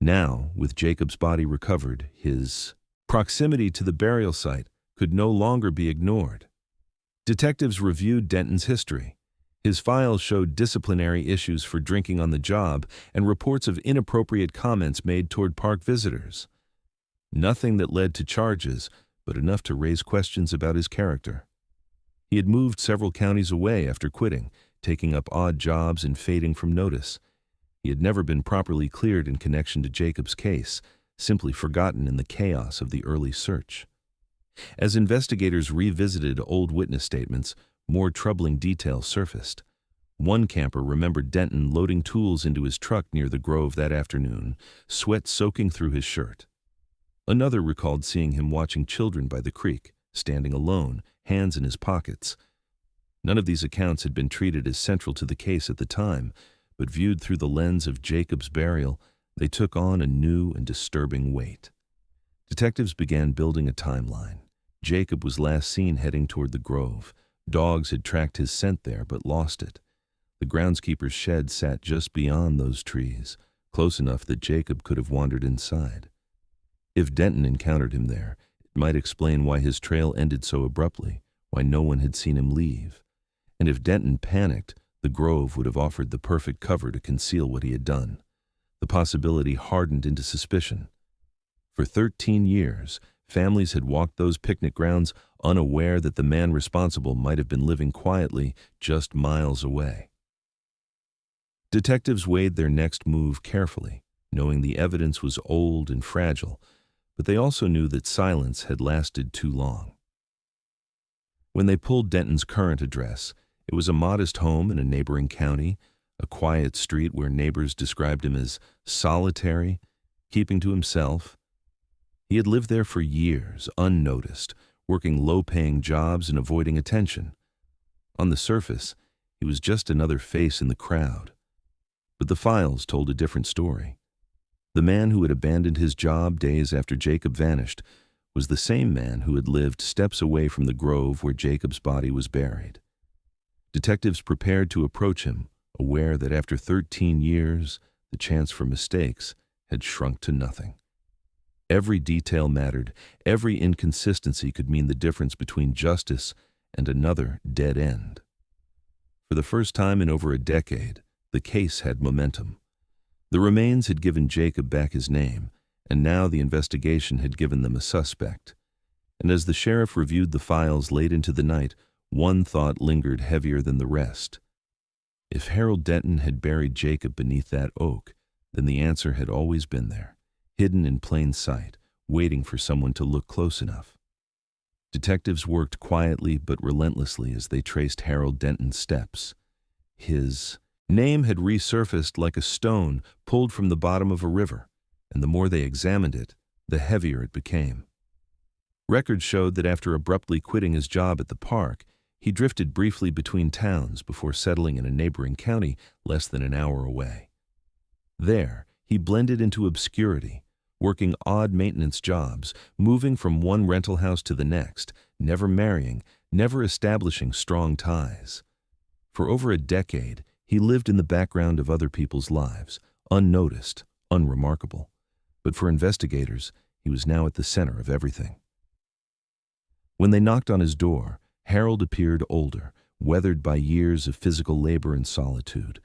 Now, with Jacob's body recovered, his proximity to the burial site could no longer be ignored. Detectives reviewed Denton's history. His files showed disciplinary issues for drinking on the job and reports of inappropriate comments made toward park visitors. Nothing that led to charges, but enough to raise questions about his character. He had moved several counties away after quitting, taking up odd jobs and fading from notice. He had never been properly cleared in connection to Jacob's case, simply forgotten in the chaos of the early search. As investigators revisited old witness statements, more troubling details surfaced. One camper remembered Denton loading tools into his truck near the grove that afternoon, sweat soaking through his shirt. Another recalled seeing him watching children by the creek, standing alone, hands in his pockets. None of these accounts had been treated as central to the case at the time, but viewed through the lens of Jacob's burial, they took on a new and disturbing weight. Detectives began building a timeline. Jacob was last seen heading toward the grove. Dogs had tracked his scent there but lost it. The groundskeeper's shed sat just beyond those trees, close enough that Jacob could have wandered inside. If Denton encountered him there, it might explain why his trail ended so abruptly, why no one had seen him leave. And if Denton panicked, the grove would have offered the perfect cover to conceal what he had done. The possibility hardened into suspicion. For 13 years, families had walked those picnic grounds unaware that the man responsible might have been living quietly just miles away. Detectives weighed their next move carefully, knowing the evidence was old and fragile, but they also knew that silence had lasted too long. When they pulled Denton's current address, it was a modest home in a neighboring county, a quiet street where neighbors described him as solitary, keeping to himself. He had lived there for years, unnoticed, working low-paying jobs and avoiding attention. On the surface, he was just another face in the crowd. But the files told a different story. The man who had abandoned his job days after Jacob vanished was the same man who had lived steps away from the grove where Jacob's body was buried. Detectives prepared to approach him, aware that after 13 years, the chance for mistakes had shrunk to nothing. Every detail mattered. Every inconsistency could mean the difference between justice and another dead end. For the first time in over a decade, the case had momentum. The remains had given Jacob back his name, and now the investigation had given them a suspect. And as the sheriff reviewed the files late into the night, one thought lingered heavier than the rest. If Harold Denton had buried Jacob beneath that oak, then the answer had always been there, hidden in plain sight, waiting for someone to look close enough. Detectives worked quietly but relentlessly as they traced Harold Denton's steps. His name had resurfaced like a stone pulled from the bottom of a river, and the more they examined it, the heavier it became. Records showed that after abruptly quitting his job at the park, he drifted briefly between towns before settling in a neighboring county less than an hour away. There, he blended into obscurity, working odd maintenance jobs, moving from one rental house to the next, never marrying, never establishing strong ties. For over a decade, he lived in the background of other people's lives, unnoticed, unremarkable. But for investigators, he was now at the center of everything. When they knocked on his door, Harold appeared older, weathered by years of physical labor and solitude.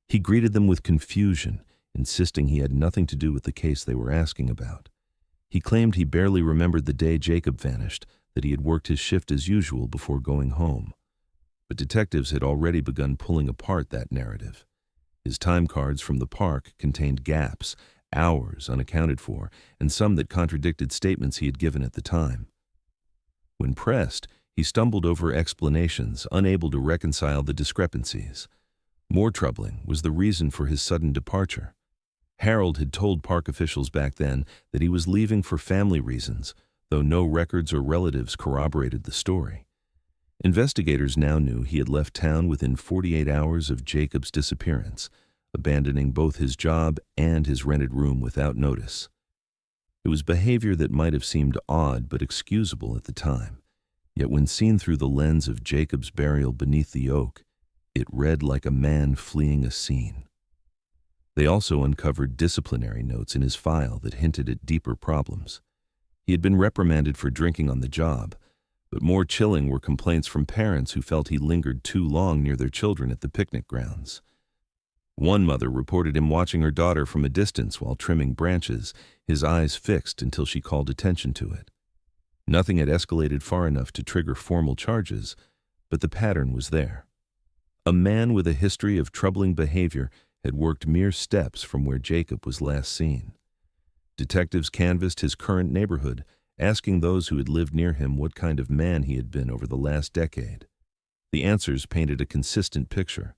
He greeted them with confusion, insisting he had nothing to do with the case they were asking about. He claimed he barely remembered the day Jacob vanished, that he had worked his shift as usual before going home. but detectives had already begun pulling apart that narrative. His time cards from the park contained gaps, hours unaccounted for, and some that contradicted statements he had given at the time. When pressed, he stumbled over explanations, unable to reconcile the discrepancies. More troubling was the reason for his sudden departure. Harold had told park officials back then that he was leaving for family reasons, though no records or relatives corroborated the story. Investigators now knew he had left town within 48 hours of Jacob's disappearance, abandoning both his job and his rented room without notice. It was behavior that might have seemed odd but excusable at the time, yet when seen through the lens of Jacob's burial beneath the oak, it read like a man fleeing a scene. They also uncovered disciplinary notes in his file that hinted at deeper problems. He had been reprimanded for drinking on the job, but more chilling were complaints from parents who felt he lingered too long near their children at the picnic grounds. One mother reported him watching her daughter from a distance while trimming branches, his eyes fixed until she called attention to it. Nothing had escalated far enough to trigger formal charges, but the pattern was there. A man with a history of troubling behavior had worked mere steps from where Jacob was last seen. Detectives canvassed his current neighborhood, asking those who had lived near him what kind of man he had been over the last decade. The answers painted a consistent picture.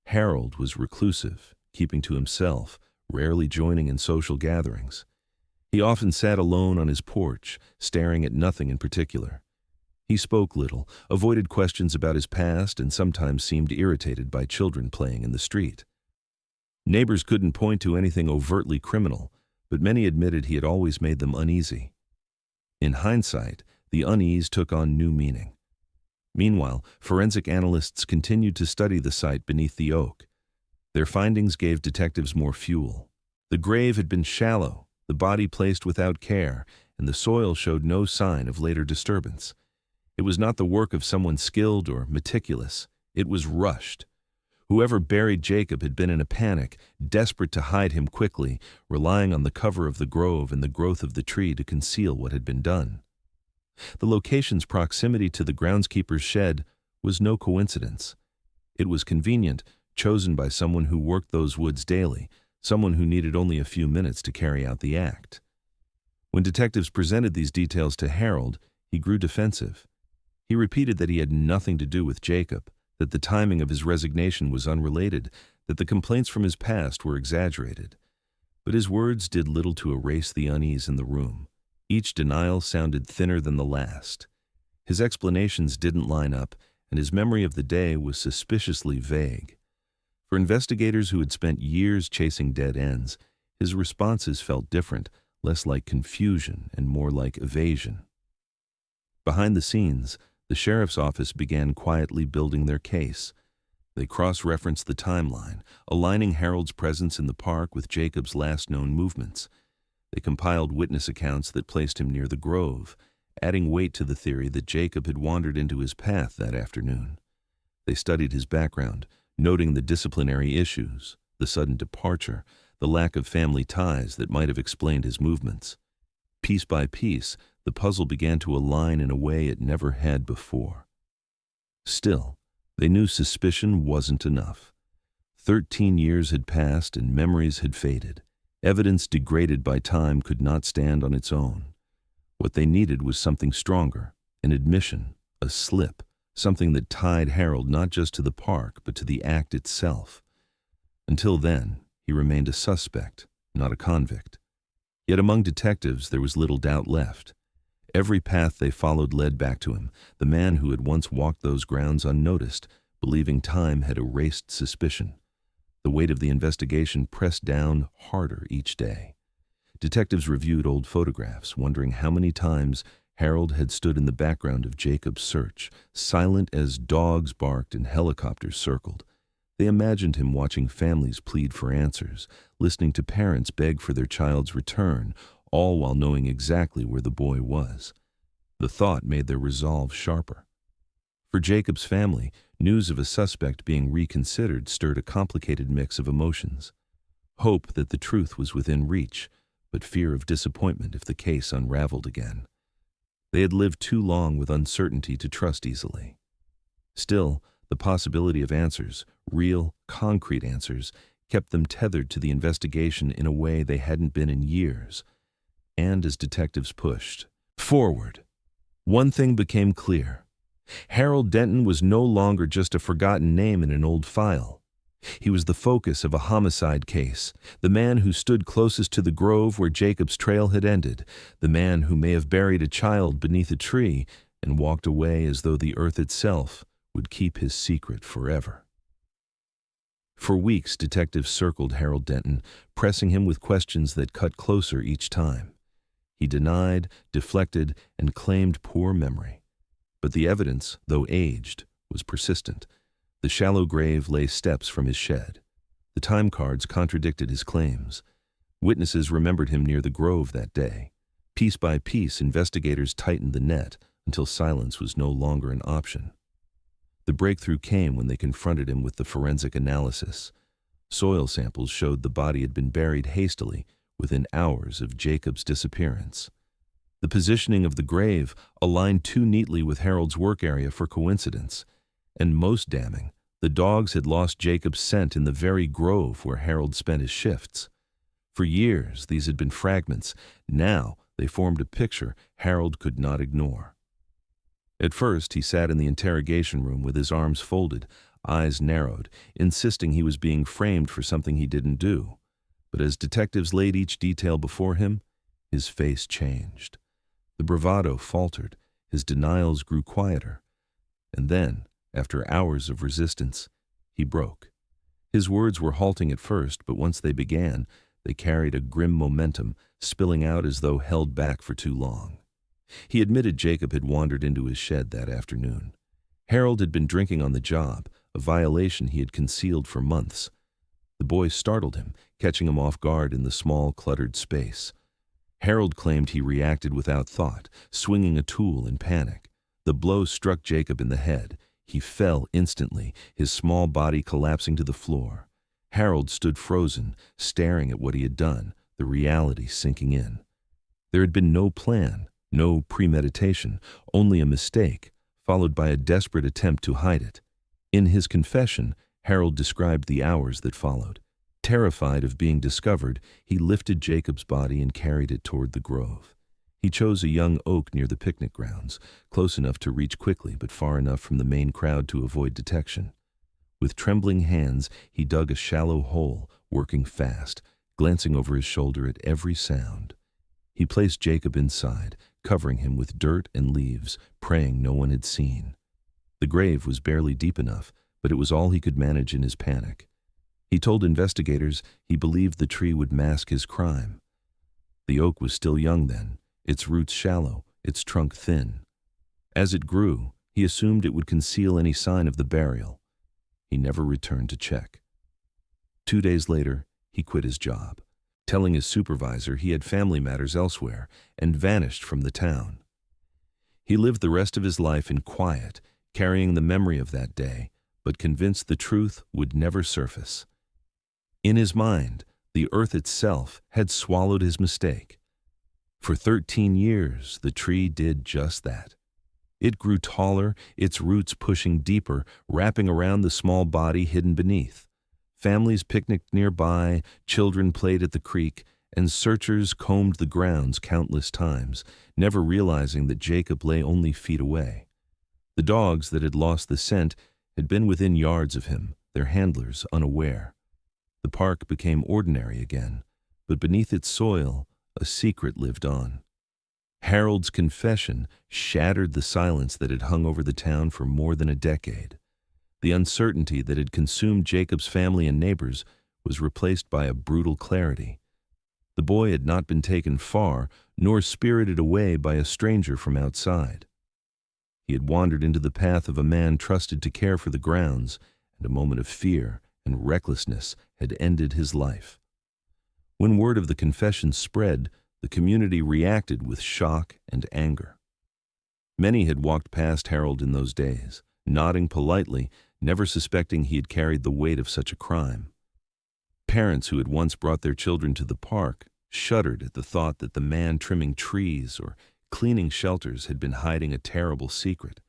Harold was reclusive, keeping to himself, rarely joining in social gatherings. He often sat alone on his porch, staring at nothing in particular. He spoke little, avoided questions about his past, and sometimes seemed irritated by children playing in the street. Neighbors couldn't point to anything overtly criminal, but many admitted he had always made them uneasy. In hindsight, the unease took on new meaning. Meanwhile, forensic analysts continued to study the site beneath the oak. Their findings gave detectives more fuel. The grave had been shallow, the body placed without care, and the soil showed no sign of later disturbance. It was not the work of someone skilled or meticulous. It was rushed. Whoever buried Jacob had been in a panic, desperate to hide him quickly, relying on the cover of the grove and the growth of the tree to conceal what had been done. The location's proximity to the groundskeeper's shed was no coincidence. It was convenient, chosen by someone who worked those woods daily, someone who needed only a few minutes to carry out the act. When detectives presented these details to Harold, he grew defensive. He repeated that he had nothing to do with Jacob, that the timing of his resignation was unrelated, that the complaints from his past were exaggerated. But his words did little to erase the unease in the room. Each denial sounded thinner than the last. His explanations didn't line up, and his memory of the day was suspiciously vague. For investigators who had spent years chasing dead ends, his responses felt different, less like confusion and more like evasion. Behind the scenes, the sheriff's office began quietly building their case. They cross-referenced the timeline, aligning Harold's presence in the park with Jacob's last known movements. They compiled witness accounts that placed him near the grove, adding weight to the theory that Jacob had wandered into his path that afternoon. They studied his background, noting the disciplinary issues, the sudden departure, the lack of family ties that might have explained his movements. Piece by piece, the puzzle began to align in a way it never had before. Still, they knew suspicion wasn't enough. 13 years had passed and memories had faded. Evidence degraded by time could not stand on its own. What they needed was something stronger, an admission, a slip, something that tied Harold not just to the park but to the act itself. Until then, he remained a suspect, not a convict. Yet among detectives there was little doubt left. Every path they followed led back to him, the man who had once walked those grounds unnoticed, believing time had erased suspicion. The weight of the investigation pressed down harder each day. Detectives reviewed old photographs, wondering how many times Harold had stood in the background of Jacob's search, silent as dogs barked and helicopters circled. They imagined him watching families plead for answers, listening to parents beg for their child's return, all while knowing exactly where the boy was. The thought made their resolve sharper. For Jacob's family, news of a suspect being reconsidered stirred a complicated mix of emotions. Hope that the truth was within reach, but fear of disappointment if the case unraveled again. They had lived too long with uncertainty to trust easily. Still, The possibility of answers, real, concrete answers, kept them tethered to the investigation in a way they hadn't been in years. And as detectives pushed forward, one thing became clear. Harold Denton was no longer just a forgotten name in an old file. He was the focus of a homicide case, the man who stood closest to the grove where Jacob's trail had ended, the man who may have buried a child beneath a tree and walked away as though the earth itself would keep his secret forever. For weeks, detectives circled Harold Denton, pressing him with questions that cut closer each time. He denied, deflected, and claimed poor memory. But the evidence, though aged, was persistent. The shallow grave lay steps from his shed. The time cards contradicted his claims. Witnesses remembered him near the grove that day. Piece by piece, investigators tightened the net until silence was no longer an option. The breakthrough came when they confronted him with the forensic analysis. Soil samples showed the body had been buried hastily within hours of Jacob's disappearance. The positioning of the grave aligned too neatly with Harold's work area for coincidence. And most damning, the dogs had lost Jacob's scent in the very grove where Harold spent his shifts. For years, these had been fragments. Now, they formed a picture Harold could not ignore. At first, he sat in the interrogation room with his arms folded, eyes narrowed, insisting he was being framed for something he didn't do. But as detectives laid each detail before him, his face changed. The bravado faltered, his denials grew quieter. And then, after hours of resistance, he broke. His words were halting at first, but once they began, they carried a grim momentum, spilling out as though held back for too long. He admitted Jacob had wandered into his shed that afternoon. Harold had been drinking on the job, a violation he had concealed for months. The boy startled him, catching him off guard in the small, cluttered space. Harold claimed he reacted without thought, swinging a tool in panic. The blow struck Jacob in the head. He fell instantly, his small body collapsing to the floor. Harold stood frozen, staring at what he had done, the reality sinking in. There had been no plan, no premeditation, only a mistake, followed by a desperate attempt to hide it. In his confession, Harold described the hours that followed. Terrified of being discovered, he lifted Jacob's body and carried it toward the grove. He chose a young oak near the picnic grounds, close enough to reach quickly but far enough from the main crowd to avoid detection. With trembling hands, he dug a shallow hole, working fast, glancing over his shoulder at every sound. He placed Jacob inside, covering him with dirt and leaves, praying no one had seen. The grave was barely deep enough, but it was all he could manage in his panic. He told investigators he believed the tree would mask his crime. The oak was still young then, its roots shallow, its trunk thin. As it grew, he assumed it would conceal any sign of the burial. He never returned to check. 2 days later, he quit his job, telling his supervisor he had family matters elsewhere, and vanished from the town. He lived the rest of his life in quiet, carrying the memory of that day, but convinced the truth would never surface. In his mind, the earth itself had swallowed his mistake. For 13 years, the tree did just that. It grew taller, its roots pushing deeper, wrapping around the small body hidden beneath. Families picnicked nearby, children played at the creek, and searchers combed the grounds countless times, never realizing that Jacob lay only feet away. The dogs that had lost the scent had been within yards of him, their handlers unaware. The park became ordinary again, but beneath its soil, a secret lived on. Harold's confession shattered the silence that had hung over the town for more than a decade. The uncertainty that had consumed Jacob's family and neighbors was replaced by a brutal clarity. The boy had not been taken far, nor spirited away by a stranger from outside. He had wandered into the path of a man trusted to care for the grounds, and a moment of fear and recklessness had ended his life. When word of the confession spread, the community reacted with shock and anger. Many had walked past Harold in those days, nodding politely, never suspecting he had carried the weight of such a crime. Parents who had once brought their children to the park shuddered at the thought that the man trimming trees or cleaning shelters had been hiding a terrible secret.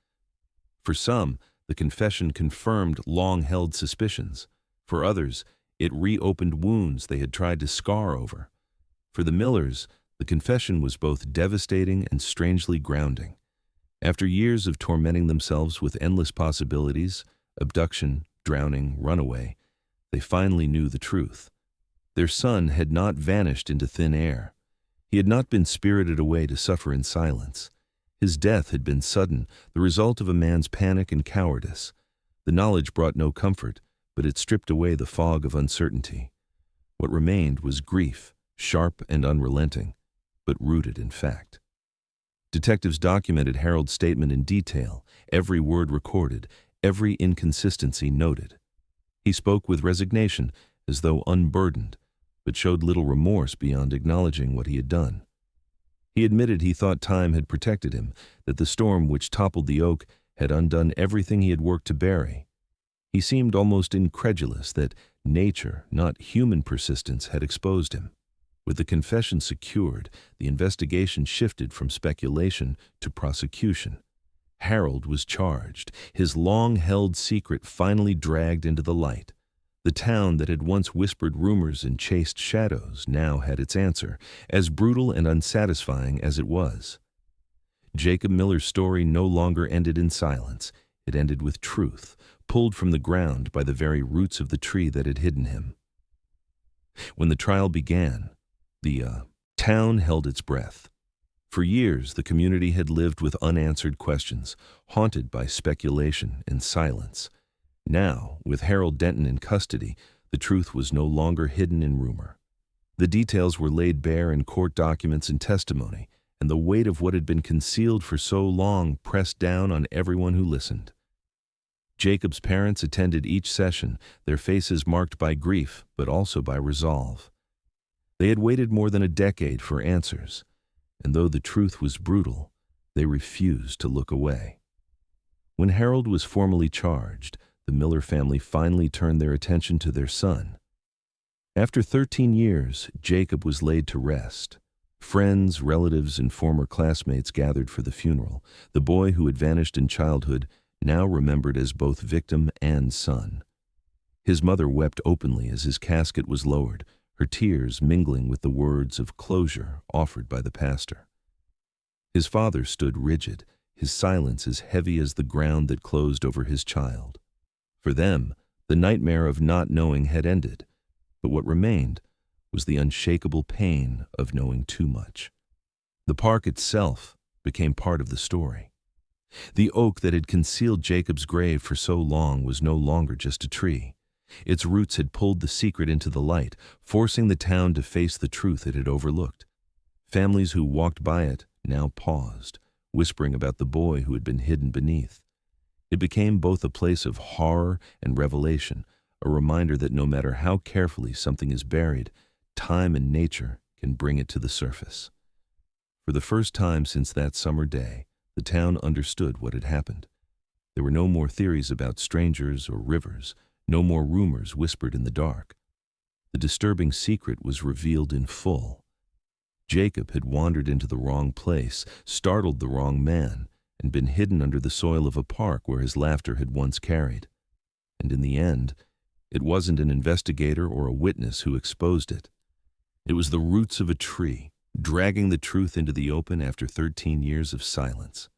For some, The confession confirmed long-held suspicions. For others, it reopened wounds they had tried to scar over. For the Millers, the confession was both devastating and strangely grounding. After years of tormenting themselves with endless possibilities, abduction, drowning, runaway, they finally knew the truth. Their son had not vanished into thin air. He had not been spirited away to suffer in silence. His death had been sudden, the result of a man's panic and cowardice. The knowledge brought no comfort, but it stripped away the fog of uncertainty. What remained was grief, sharp and unrelenting, but rooted in fact. Detectives documented Harold's statement in detail, every word recorded, every inconsistency noted. He spoke with resignation, as though unburdened, but showed little remorse beyond acknowledging what he had done. He admitted he thought time had protected him, that the storm which toppled the oak had undone everything he had worked to bury. He seemed almost incredulous that nature, not human persistence, had exposed him. With the confession secured, the investigation shifted from speculation to prosecution. Harold was charged, his long-held secret finally dragged into the light. The town that had once whispered rumors and chased shadows now had its answer, as brutal and unsatisfying as it was. Jacob Miller's story no longer ended in silence. It ended with truth, pulled from the ground by the very roots of the tree that had hidden him. When the trial began, the town held its breath. For years, the community had lived with unanswered questions, haunted by speculation and silence. Now, with Harold Denton in custody, the truth was no longer hidden in rumor. The details were laid bare in court documents and testimony, and the weight of what had been concealed for so long pressed down on everyone who listened. Jacob's parents attended each session, their faces marked by grief, but also by resolve. They had waited more than a decade for answers, and though the truth was brutal, they refused to look away. When Harold was formally charged, the Miller family finally turned their attention to their son. After 13 years, Jacob was laid to rest. Friends, relatives, and former classmates gathered for the funeral. The boy who had vanished in childhood, now remembered as both victim and son. His mother wept openly as his casket was lowered, her tears mingling with the words of closure offered by the pastor. His father stood rigid, his silence as heavy as the ground that closed over his child. For them, the nightmare of not knowing had ended, but what remained was the unshakable pain of knowing too much. The park itself became part of the story. The oak that had concealed Jacob's grave for so long was no longer just a tree. Its roots had pulled the secret into the light, forcing the town to face the truth it had overlooked. Families who walked by it now paused, whispering about the boy who had been hidden beneath. It became both a place of horror and revelation, a reminder that no matter how carefully something is buried, time and nature can bring it to the surface. For the first time since that summer day, the town understood what had happened. There were no more theories about strangers or rivers, no more rumors whispered in the dark. The disturbing secret was revealed in full. Jacob had wandered into the wrong place, startled the wrong man, and been hidden under the soil of a park where his laughter had once carried. And in the end, it wasn't an investigator or a witness who exposed it. It was the roots of a tree, dragging the truth into the open after 13 years of silence.